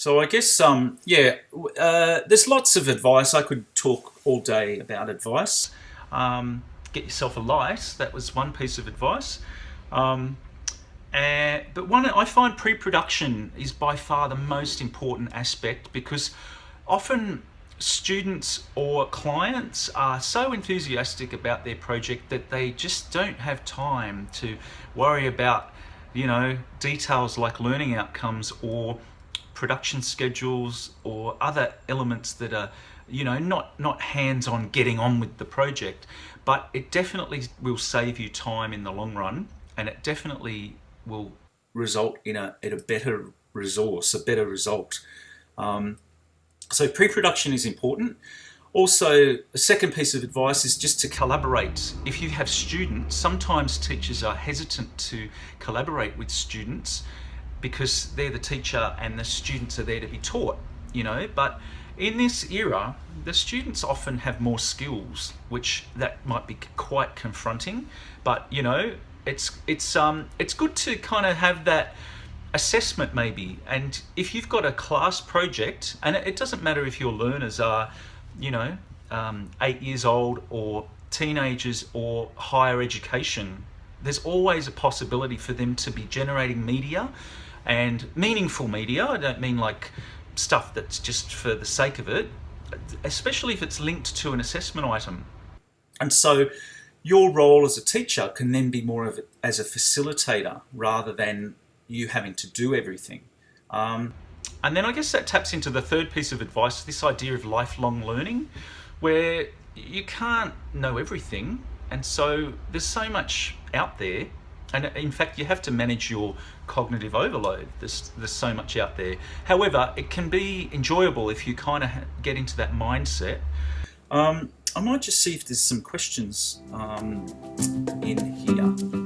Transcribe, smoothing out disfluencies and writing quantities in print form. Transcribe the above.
So I guess, there's lots of advice. I could talk all day about advice. Get yourself a light. That was one piece of advice. But one, I find pre-production is by far the most important aspect, because often students or clients are so enthusiastic about their project that they just don't have time to worry about, details like learning outcomes or production schedules or other elements that are, not hands-on getting on with the project. But it definitely will save you time in the long run, and it definitely will result in a better resource, a better result. So pre-production is important. Also, a second piece of advice is just to collaborate. If you have students, sometimes teachers are hesitant to collaborate with students because they're the teacher and the students are there to be taught, but in this era, the students often have more skills, which that might be quite confronting, but it's good to kind of have that assessment maybe. And if you've got a class project, and it doesn't matter if your learners are 8 years old or teenagers or higher education, there's always a possibility for them to be generating media, and meaningful media. I don't mean like stuff that's just for the sake of it, especially if it's linked to an assessment item. And so your role as a teacher can then be more of as a facilitator rather than you having to do everything. And then I guess that taps into the third piece of advice, this idea of lifelong learning, where you can't know everything. And so there's so much out there. And in fact, you have to manage your cognitive overload. There's so much out there. However, it can be enjoyable if you kind of get into that mindset. I might just see if there's some questions in here.